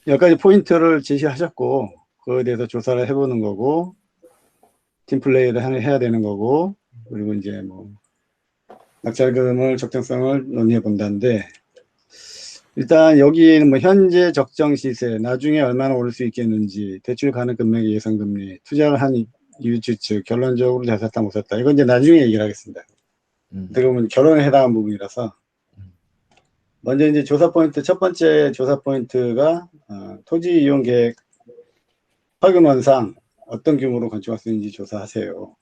몇 가지 포인트를 제시하셨고, 그거에 대해서 조사를 해보는 거고, 팀플레이를 해야 되는 거고, 그리고 이제 뭐, 낙찰금을 적정성을 논의해 본다는데, 일단 여기는 뭐 현재 적정 시세, 나중에 얼마나 오를 수 있겠는지, 대출 가능 금액의 예상 금리, 투자를 한 이유 추측, 결론적으로 잘 샀다 못 샀다. 이건 이제 나중에 얘기를 하겠습니다. 어떻게 보면 결혼에 해당한 부분이라서. 먼저 이제 조사 포인트, 첫 번째 조사 포인트가 토지 이용 계획 확인원상 어떤 규모로 건축할 수 있는지 조사하세요.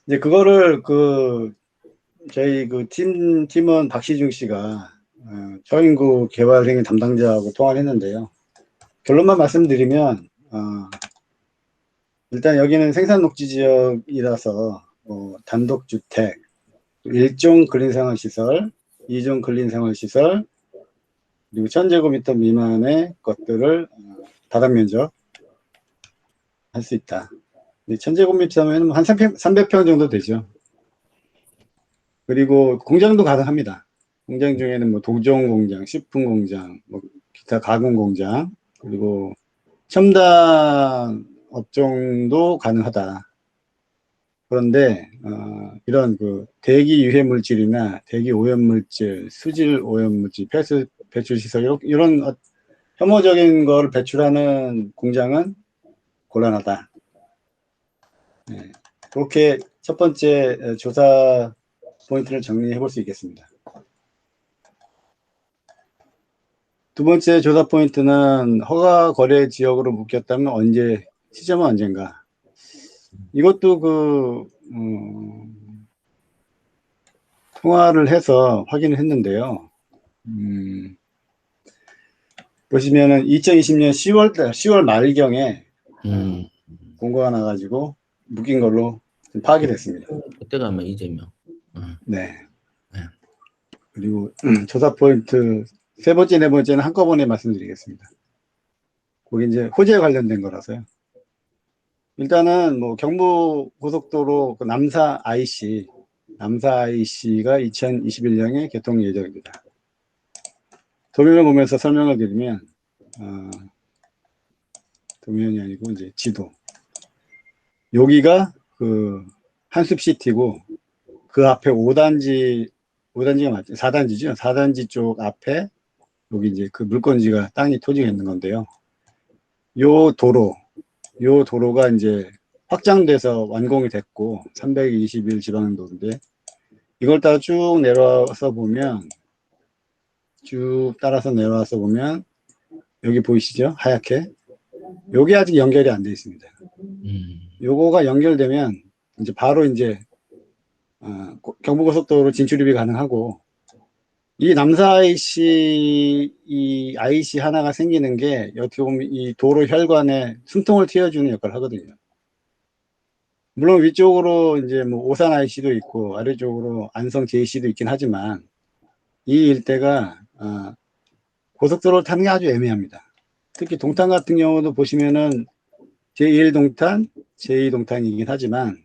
이제 그거를 저희 팀원 박시중 씨가 처인구 개발행위 담당자하고 통화를 했는데요. 결론만 말씀드리면 일단 여기는 생산녹지 지역이라서 단독주택, 1종 근린생활시설, 2종 근린생활시설, 그리고 1000제곱미터 미만의 것들을 다단면적 할 수 있다. 1000제곱미터면 한 300평 정도 되죠. 그리고 공장도 가능합니다. 공장 중에는 뭐 도종 공장, 식품 공장, 뭐 기타 가공 공장, 그리고 첨단 업종도 가능하다. 그런데 이런 대기 유해 물질이나 대기 오염 물질, 수질 오염 물질, 배출 시설 이런 혐오적인 걸 배출하는 공장은 곤란하다. 네. 그렇게 첫 번째 조사 포인트를 정리해 볼 수 있겠습니다. 두 번째 조사 포인트는 허가 거래 지역으로 묶였다면 시점은 언젠가. 이것도 통화를 해서 확인을 했는데요. 보시면은 2020년 10월 말경에 공고가 나가지고 묶인 걸로 파악이 됐습니다. 그때가 아마 이재명. 네. 그리고 조사 포인트 세 번째, 네 번째는 한꺼번에 말씀드리겠습니다. 거기 이제 호재에 관련된 거라서요. 일단은 뭐 경부고속도로 남사 IC가 2021년에 개통 예정입니다. 도면을 보면서 설명을 드리면 도면이 아니고 이제 지도. 여기가 한숲시티고 그 앞에 5단지가 맞죠? 4단지죠? 4단지 쪽 앞에 여기 이제 물건지가 토지가 있는 건데요. 요 도로가 이제 확장돼서 완공이 됐고 321 지방도인데 이걸 따라 쭉 내려와서 보면 여기 보이시죠? 하얗게 여기 아직 연결이 안 돼 있습니다. 요거가 연결되면 이제 바로 이제 경부고속도로 진출입이 가능하고 이 남사 IC 하나가 생기는 게 어떻게 보면 이 도로 혈관에 숨통을 틔워주는 역할을 하거든요. 물론 위쪽으로 이제 뭐 오산 IC도 있고 아래쪽으로 안성 JC도 있긴 하지만 이 일대가 고속도로를 타는 게 아주 애매합니다. 특히 동탄 같은 경우도 보시면은 제1동탄, 제2동탄이긴 하지만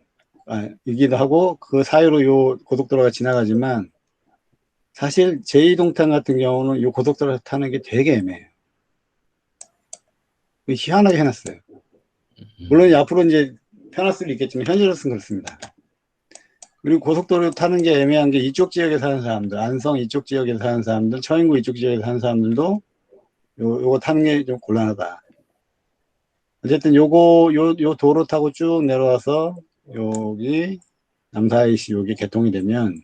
이기도 하고 그 사이로 요 고속도로가 지나가지만 사실 제2동탄 같은 경우는 이 고속도로 타는 게 되게 애매해요. 희한하게 해놨어요. 물론 앞으로 이제 편할 수도 있겠지만 현재로서는 그렇습니다. 그리고 고속도로 타는 게 애매한 게 이쪽 지역에 사는 사람들, 안성 이쪽 지역에 사는 사람들, 처인구 이쪽 지역에 사는 사람들도 요거 타는 게 좀 곤란하다. 어쨌든 요 도로 타고 쭉 내려와서 여기 남사IC 여기 개통이 되면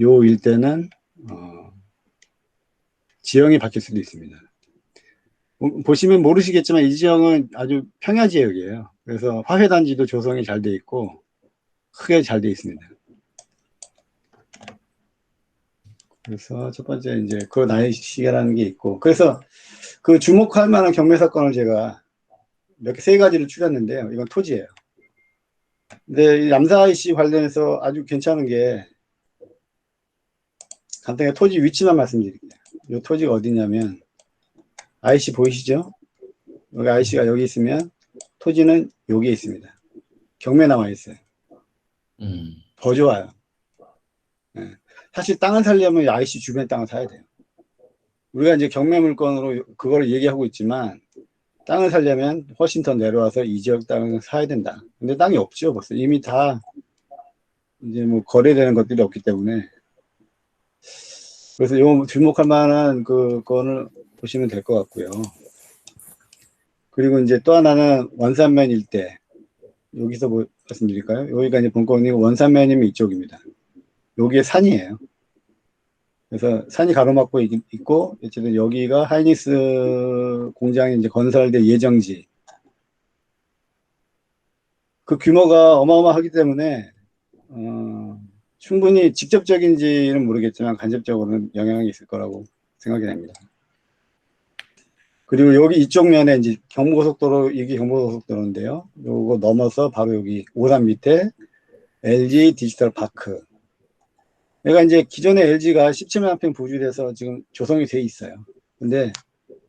요 일대는 지형이 바뀔 수도 있습니다. 보시면 모르시겠지만 이 지형은 아주 평야 지역이에요. 그래서 화훼단지도 조성이 잘 돼 있고 크게 잘 돼 있습니다. 그래서 첫 번째 이제 나이 시계라는 게 있고 그래서 주목할 만한 경매 사건을 제가 세 가지를 추렸는데요. 이건 토지예요. 근데 이 남사IC 관련해서 아주 괜찮은 게 간단하게 토지 위치만 말씀드릴게요. 이 토지가 어디냐면 IC 보이시죠? 여기 IC가 여기 있으면 토지는 여기에 있습니다. 경매 나와 있어요. 더 좋아요. 네. 사실 땅을 살려면 IC 주변 땅을 사야 돼요. 우리가 이제 경매 물건으로 그걸 얘기하고 있지만 땅을 살려면 훨씬 더 내려와서 이 지역 땅을 사야 된다. 근데 땅이 없죠, 벌써. 이미 다 이제 뭐 거래되는 것들이 없기 때문에. 그래서 요 주목할 만한 그거를 보시면 될 것 같고요. 그리고 이제 또 하나는 원산면 일대. 여기서 뭐 말씀드릴까요? 여기가 이제 본권이고 원산면이면 이쪽입니다. 여기에 산이에요. 그래서 산이 가로막고 있고, 어쨌든 여기가 하이닉스 공장이 이제 건설될 예정지. 그 규모가 어마어마하기 때문에, 충분히 직접적인지는 모르겠지만 간접적으로는 영향이 있을 거라고 생각이 됩니다. 그리고 여기 이쪽 면에 이제 경부고속도로, 이게 경부고속도로인데요. 요거 넘어서 바로 여기 오산 밑에 LG 디지털 파크. 얘가 이제 기존에 LG가 17만 평 부주돼서 지금 조성이 돼 있어요. 근데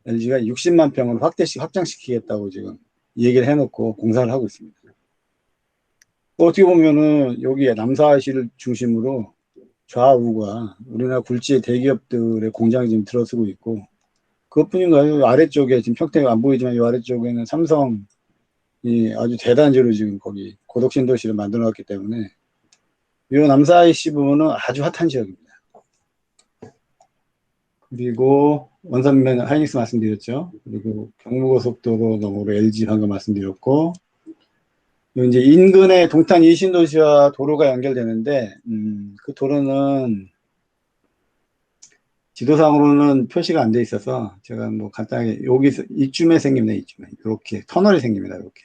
LG가 60만 평을 확장시키겠다고 지금 얘기를 해놓고 공사를 하고 있습니다. 어떻게 보면은 여기에 남사시를 중심으로 좌우가 우리나라 굴지 대기업들의 공장이 지금 들어서고 있고, 그것뿐인가요? 아래쪽에 지금 평택 안 보이지만 이 아래쪽에는 삼성이 아주 대단지로 지금 거기 고덕신도시를 만들어 놨기 때문에 이 남사IC 부분은 아주 핫한 지역입니다. 그리고 원산면 하이닉스 말씀드렸죠. 그리고 경부고속도로 너머로 LG 방금 말씀드렸고, 이제 인근의 동탄 이신도시와 도로가 연결되는데, 그 도로는 지도상으로는 표시가 안 돼 있어서 제가 뭐 간단하게 여기서 이쯤에 생깁니다. 이쯤에 이렇게 터널이 생깁니다. 이렇게.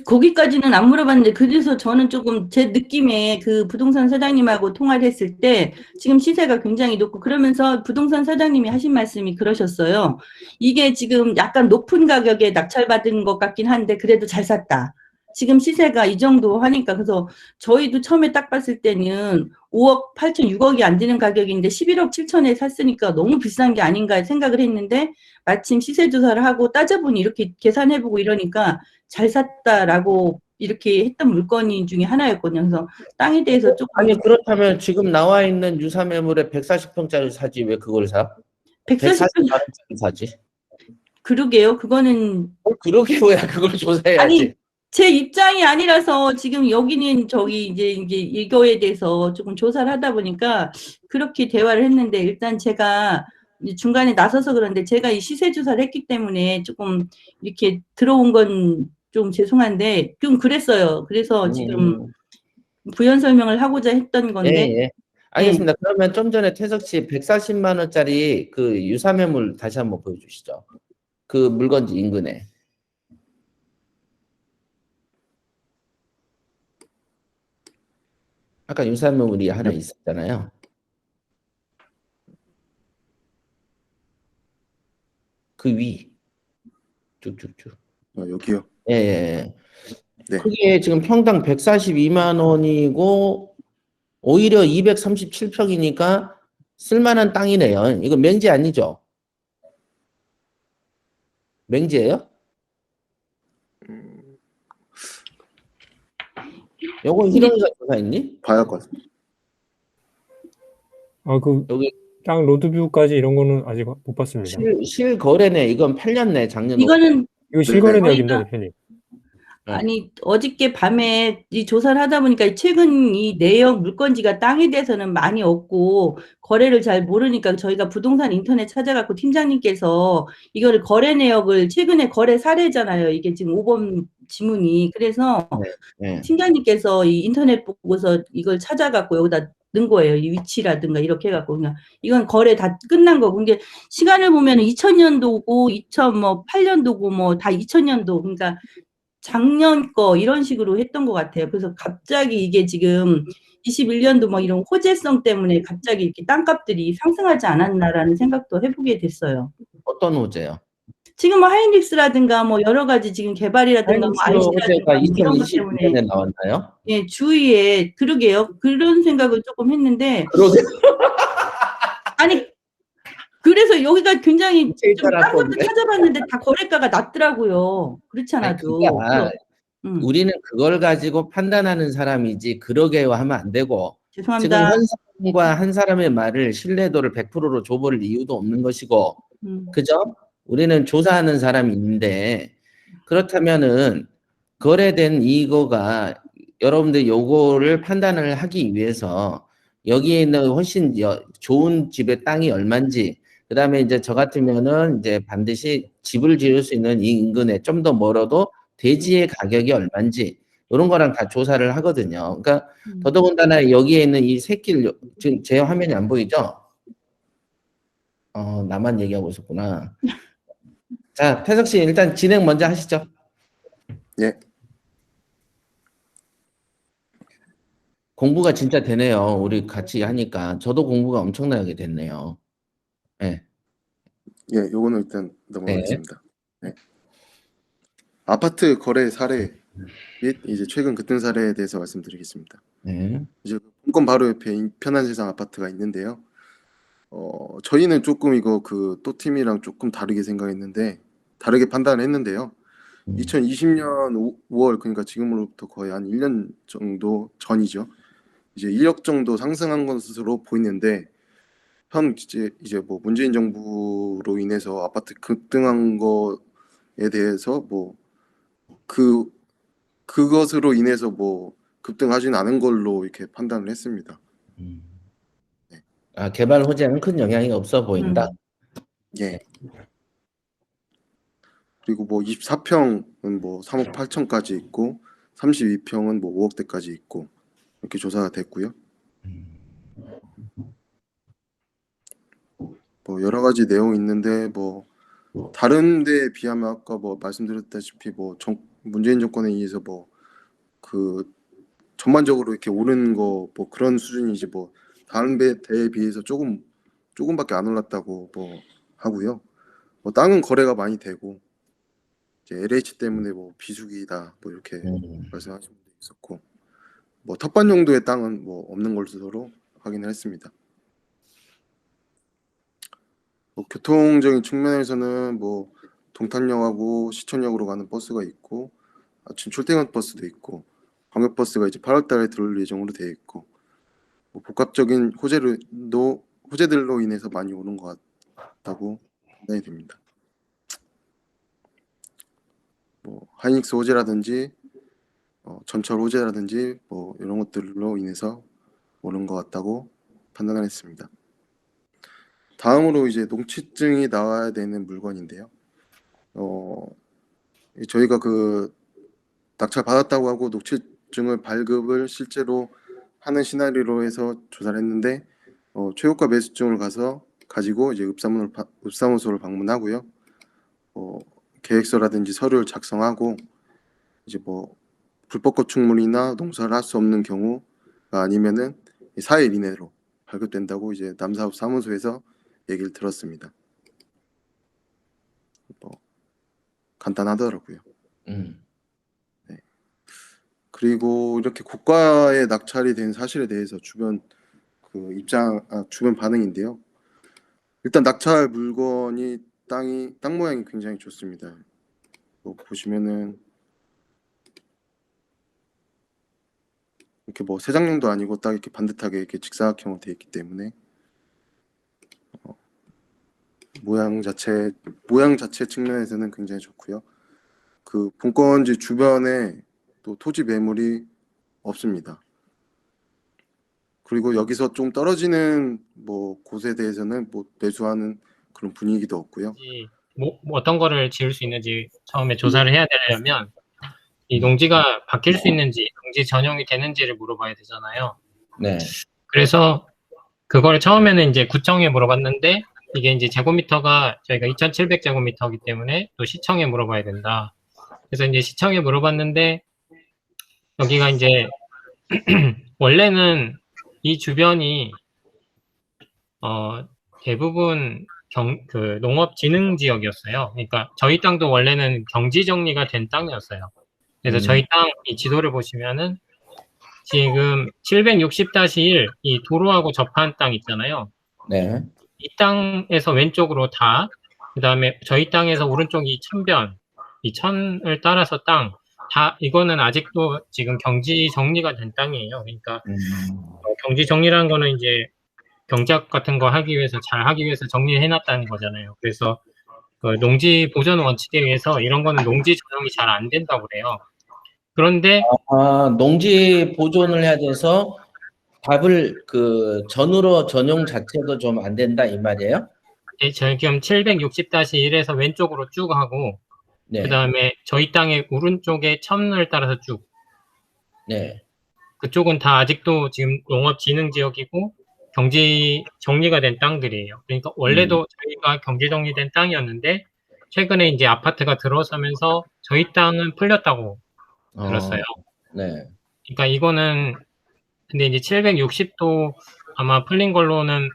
거기까지는 안 물어봤는데, 그래서 저는 조금 제 느낌에 그 부동산 사장님하고 통화를 했을 때 지금 시세가 굉장히 높고, 그러면서 부동산 사장님이 하신 말씀이 그러셨어요. 이게 지금 약간 높은 가격에 낙찰받은 것 같긴 한데 그래도 잘 샀다. 지금 시세가 이 정도 하니까. 그래서 저희도 처음에 딱 봤을 때는 5억 8천, 6억이 안 되는 가격인데 11억 7천에 샀으니까 너무 비싼 게 아닌가 생각을 했는데, 마침 시세 조사를 하고 따져보니 이렇게 계산해보고 이러니까 잘 샀다라고 이렇게 했던 물건이 중에 하나였거든요. 그래서 땅에 대해서 조금. 아니, 그렇다면 지금 나와 있는 유사 매물에 140평짜리 사지 왜 그걸 사? 140평 140만원짜리 사지. 그러게요. 그거는 그러게 뭐야, 그걸 조사해야지. 아니, 제 입장이 아니라서 지금 여기는 저기 이제 이거에 대해서 조금 조사를 하다 보니까 그렇게 대화를 했는데, 일단 제가 중간에 나서서 그런데 제가 이 시세 조사를 했기 때문에 조금 이렇게 들어온 건 좀 죄송한데 좀 그랬어요. 그래서 지금 부연 설명을 하고자 했던 건데. 예, 예. 알겠습니다. 그러면 좀 전에 태석 씨 140만 원짜리 그 유사 매물 다시 한번 보여주시죠. 그 물건지 인근에. 아까 유사 매물이 하나 있었잖아요. 그 위. 쭉쭉쭉. 여기요. 예, 예. 네. 그게 지금 평당 142만 원이고 오히려 237평이니까 쓸만한 땅이네요. 이거 맹지 아니죠? 맹지예요? 요거 희룡이가 조사했니? 봐야 할 것 같습니다. 그 여기 땅 로드뷰까지 이런 거는 아직 못 봤습니다. 실거래네. 이건 팔렸네. 작년. 이거는 이거 실거래 네. 내역입니다, 대표님. 아니, 어저께 밤에 이 조사를 하다 보니까 최근 이 내역 물건지가 땅에 대해서는 많이 없고 거래를 잘 모르니까 저희가 부동산 인터넷 찾아갖고 팀장님께서 이거를 거래 내역을, 최근에 거래 사례잖아요. 이게 지금 5번 지문이. 그래서 네. 팀장님께서 이 인터넷 보고서 이걸 찾아갖고 여기다 넣은 거예요. 이 위치라든가 이렇게 해갖고. 그냥 이건 거래 다 끝난 거고. 근데 시간을 보면 2000년도고 2008년도고 뭐 다 2000년도, 그러니까 작년 거 이런 식으로 했던 것 같아요. 그래서 갑자기 이게 지금 21년도 뭐 이런 호재성 때문에 갑자기 이렇게 땅값들이 상승하지 않았나라는 생각도 해보게 됐어요. 어떤 호재요? 지금 뭐 하이닉스라든가 뭐 여러 가지 지금 개발이라든가 뭐 호재가 IC라든가 이런 것 때문에 2020년에 나왔나요? 예, 주위에 그러게요. 그런 생각을 조금 했는데. 그러게. 아니, 그래서 여기가 굉장히 좀 딴 것도 네. 찾아봤는데 다 거래가가 낮더라고요. 그렇지 않아도. 그러니까 우리는 그걸 가지고 판단하는 사람이지 그러게요 하면 안 되고. 죄송합니다. 지금 현상 사람과 한 사람의 말을 신뢰도를 100%로 줘버릴 이유도 없는 것이고, 그죠? 우리는 조사하는 사람인데, 그렇다면은 거래된 이거가 여러분들 요거를 판단을 하기 위해서 여기에 있는 훨씬 좋은 집의 땅이 얼마인지, 그 다음에 이제 저 같으면은 이제 반드시 집을 지을 수 있는 이 인근에 좀 더 멀어도 대지의 가격이 얼마인지 이런 거랑 다 조사를 하거든요. 그러니까 더더군다나 여기에 있는 이 새길, 지금 제 화면이 안 보이죠? 나만 얘기하고 있었구나. 자, 태석 씨 일단 진행 먼저 하시죠. 예. 공부가 진짜 되네요. 우리 같이 하니까. 저도 공부가 엄청나게 됐네요. 네. 예, 요거는 일단 넘어가겠습니다. 네. 아파트 거래 사례 및 이제 최근 급등 사례에 대해서 말씀드리겠습니다. 네. 이제 본건 바로 옆에 편한세상 아파트가 있는데요. 저희는 조금 이거 그 또 팀이랑 조금 다르게 생각했는데 다르게 판단을 했는데요. 2020년 5월 그러니까 지금으로부터 거의 한 1년 정도 전이죠. 이제 1억 정도 상승한 것으로 보이는데 현 이제 뭐 문재인 정부로 인해서 아파트 급등한 거에 대해서 뭐 그것으로 인해서 뭐 급등하진 않은 걸로 이렇게 판단을 했습니다. 네. 아, 개발 호재는 큰 영향이 없어 보인다. 예. 그리고 뭐 24평은 뭐 3억 8천까지 있고 32평은 뭐 5억대까지 있고 이렇게 조사가 됐고요. 뭐 여러 가지 내용이 있는데 뭐 다른 데에 비하면 아까 뭐 말씀드렸다시피 뭐 문재인 정권에 의해서 뭐 그 전반적으로 이렇게 오르는 거 뭐 그런 수준이지 뭐 다른 데에 비해서 조금밖에 안 올랐다고 뭐 하고요. 뭐 땅은 거래가 많이 되고 이제 LH 때문에 뭐 비수기다 뭐 이렇게 말씀하신 분도 있었고 뭐 텃밭 용도의 땅은 뭐 없는 것으로 확인을 했습니다. 뭐 교통적인 측면에서는 뭐 동탄역하고 시청역으로 가는 버스가 있고 아침 출퇴근 버스도 있고 광역버스가 이제 8월달에 들어올 예정으로 되어 있고 뭐 복합적인 호재들로 인해서 많이 오는 것 같다고 판단이 됩니다. 뭐 하이닉스 호재라든지 전철 호재라든지 뭐 이런 것들로 인해서 오는 것 같다고 판단을 했습니다. 다음으로 이제 농취증이 나와야 되는 물건인데요. 저희가 그 낙찰 받았다고 하고 농취증을 발급을 실제로 하는 시나리오로 해서 조사를 했는데 최고가 매수증을 가지고 이제 읍사무소를 방문하고요. 계획서라든지 서류를 작성하고 이제 뭐 불법 건축물이나 농사를 할 수 없는 경우가 아니면은 4일 이내로 발급된다고 이제 남사업 사무소에서 얘기를 들었습니다. 뭐 간단하더라고요. 네. 그리고 이렇게 고가의 낙찰이 된 사실에 대해서 주변 반응인데요. 일단 낙찰 물건이 땅 모양이 굉장히 좋습니다. 뭐 보시면은 이렇게 뭐 세장용도 아니고 딱 이렇게 반듯하게 이렇게 직사각형으로 되어 있기 때문에 모양 자체 측면에서는 굉장히 좋고요. 그 본건지 주변에 또 토지 매물이 없습니다. 그리고 여기서 좀 떨어지는 뭐 곳에 대해서는 뭐 매수하는 그런 분위기도 없고요. 뭐 어떤 거를 지을 수 있는지 처음에 조사를 해야 되려면 이 농지가 바뀔 수 있는지, 농지 전용이 되는지를 물어봐야 되잖아요. 네. 그래서 그걸 처음에는 이제 구청에 물어봤는데 이게 이제 제곱미터가 저희가 2,700제곱미터이기 때문에 또 시청에 물어봐야 된다. 그래서 이제 시청에 물어봤는데 여기가 이제 원래는 이 주변이 대부분 농업진흥지역이었어요. 그러니까 저희 땅도 원래는 경지정리가 된 땅이었어요. 그래서 저희 땅 이 지도를 보시면은 지금 760-1 이 도로하고 접한 땅 있잖아요. 네. 이 땅에서 왼쪽으로 다, 그 다음에 저희 땅에서 오른쪽 이 천변, 이 천을 따라서 땅, 이거는 아직도 지금 경지 정리가 된 땅이에요. 그러니까 음. 경지 정리라는 거는 이제 경작 같은 거 하기 위해서 잘 하기 위해서 정리해 놨다는 거잖아요. 그래서 그 농지 보전 원칙에 의해서 이런 거는 농지 전용이 잘 안 된다고 그래요. 그런데 농지 보존을 해야 돼서 답을 그 전으로 전용 자체도 좀 안 된다 이 말이에요? 지금 760-1에서 왼쪽으로 쭉 하고 네. 그다음에 저희 땅의 오른쪽에 천을 따라서 쭉 네. 그쪽은 다 아직도 지금 농업진흥지역이고 경지 정리가 된 땅들이에요. 그러니까 원래도 저희가 경지 정리된 땅이었는데 최근에 이제 아파트가 들어서면서 저희 땅은 풀렸다고 들었어요. 네. 그러니까 이거는 근데 이제 760도 아마 풀린 걸로는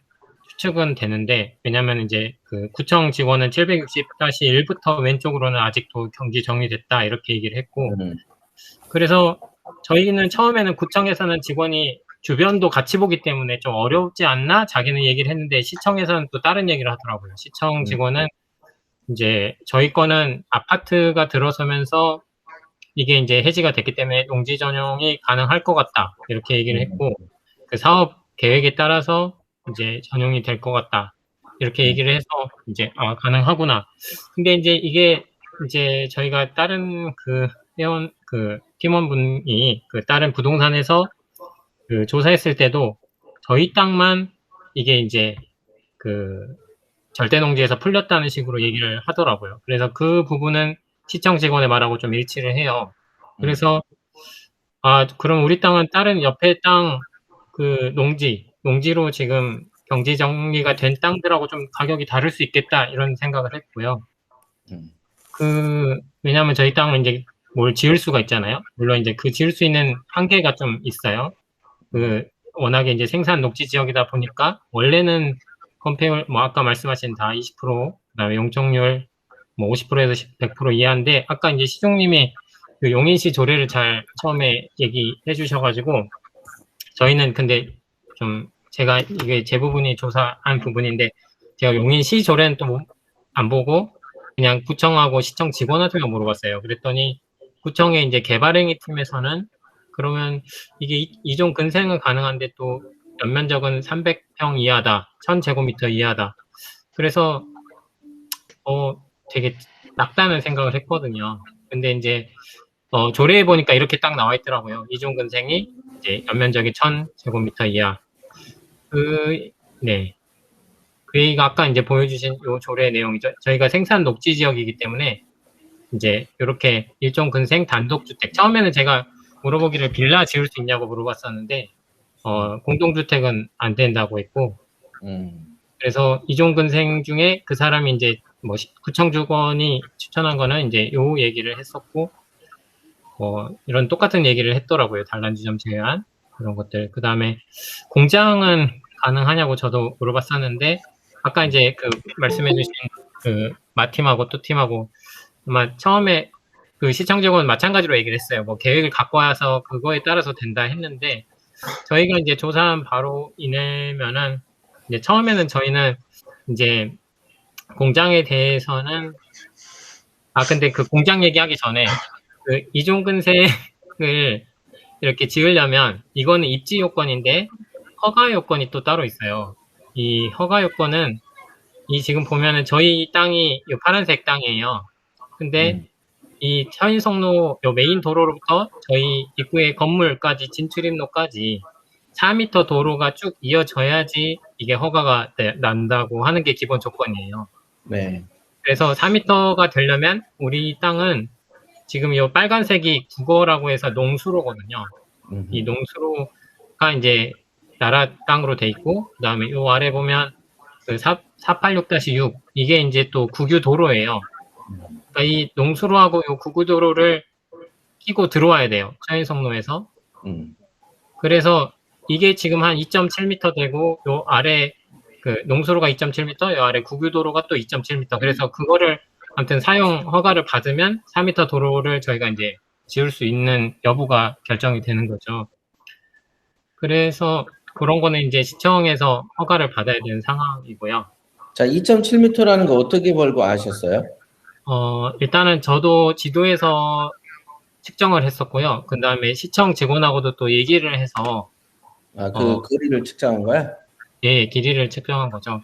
추측은 되는데 왜냐면 이제 그 구청 직원은 760-1부터 왼쪽으로는 아직도 경지 정리됐다 이렇게 얘기를 했고 그래서 저희는 처음에는 구청에서는 직원이 주변도 같이 보기 때문에 좀 어렵지 않나 자기는 얘기를 했는데 시청에서는 또 다른 얘기를 하더라고요. 시청 직원은 이제 저희 거는 아파트가 들어서면서 이게 이제 해지가 됐기 때문에 농지 전용이 가능할 것 같다 이렇게 얘기를 했고 그 사업 계획에 따라서 이제 전용이 될 것 같다 이렇게 얘기를 해서 이제 가능하구나. 근데 이제 이게 이제 저희가 다른 그 회원 그 팀원분이 그 다른 부동산에서 그 조사했을 때도 저희 땅만 이게 이제 그 절대농지에서 풀렸다는 식으로 얘기를 하더라고요. 그래서 그 부분은 시청 직원의 말하고 좀 일치를 해요. 그래서 그럼 우리 땅은 다른 옆에 땅 그 농지로 지금 경지 정리가 된 땅들하고 좀 가격이 다를 수 있겠다 이런 생각을 했고요. 왜냐하면 저희 땅은 이제 뭘 지을 수가 있잖아요. 물론 이제 그 지을 수 있는 한계가 좀 있어요. 워낙에 이제 생산 녹지 지역이다 보니까 원래는 건폐율 뭐 아까 말씀하신 다 20% 그다음에 용적률 뭐 50%에서 100% 이하인데 아까 이제 시종님이 그 용인시 조례를 잘 처음에 얘기해 주셔가지고 저희는 근데 좀 제가 이게 제 부분이 조사한 부분인데 제가 용인시 조례는 또 안 보고 그냥 구청하고 시청 직원한테만 물어봤어요. 그랬더니 구청의 이제 개발행위 팀에서는 그러면 이게 이종 근생은 가능한데 또 연면적은 300평 이하다, 1000제곱미터 이하다. 그래서 되게 낮다는 생각을 했거든요. 근데 이제 조례해 보니까 이렇게 딱 나와 있더라고요. 이종 근생이 이제 연면적이 1000제곱미터 이하. 네. 그게 아까 이제 보여주신 요 조례 내용이죠. 저희가 생산 녹지 지역이기 때문에 이제 이렇게 일종 근생 단독주택. 처음에는 제가 물어보기를 빌라 지을 수 있냐고 물어봤었는데 공동주택은 안 된다고 했고 그래서 이종 근생 중에 그 사람이 이제 뭐 구청 주권이 추천한 거는 이제 요 얘기를 했었고 이런 똑같은 얘기를 했더라고요. 단란지 점 제한 그런 것들. 그 다음에 공장은 가능하냐고 저도 물어봤었는데 아까 이제 그 말씀해주신 그 마팀하고 또 팀하고 아마 처음에 그 시청 직원은 마찬가지로 얘기를 했어요. 뭐 계획을 갖고 와서 그거에 따라서 된다 했는데 저희가 이제 조사한 바로 이내면은 이제 처음에는 저희는 이제 공장에 대해서는 근데 그 공장 얘기하기 전에 그 이종근색을 이렇게 지으려면 이거는 입지 요건인데 허가 요건이 또 따로 있어요. 이 허가 요건은 이 지금 보면은 저희 땅이 이 파란색 땅이에요. 근데 이 서인성로 요 메인 도로로부터 저희 입구의 건물까지 진출입로까지 4m 도로가 쭉 이어져야지 이게 허가가 난다고 하는 게 기본 조건이에요. 네. 그래서 4m가 되려면 우리 땅은 지금 이 빨간색이 국어라고 해서 농수로거든요. 이 농수로가 이제 나라 땅으로 돼 있고 그다음에 요 아래 보면 그 486-6 이게 이제 또 국유 도로예요. 그러니까 이 농수로하고 요 국유 도로를 끼고 들어와야 돼요. 서인성로에서. 그래서 이게 지금 한 2.7m 되고 요 아래 그 농수로가 2.7m, 요 아래 국유 도로가 또 2.7m. 그래서 그거를 아무튼 사용 허가를 받으면 4m 도로를 저희가 이제 지을 수 있는 여부가 결정이 되는 거죠. 그래서 그런 거는 이제 시청에서 허가를 받아야 되는 상황이고요. 자, 2.7m라는 거 어떻게 벌고 아셨어요? 일단은 저도 지도에서 측정을 했었고요. 그 다음에 시청 직원하고도 또 얘기를 해서 그 거리를 측정한 거야? 예, 길이를 측정한 거죠.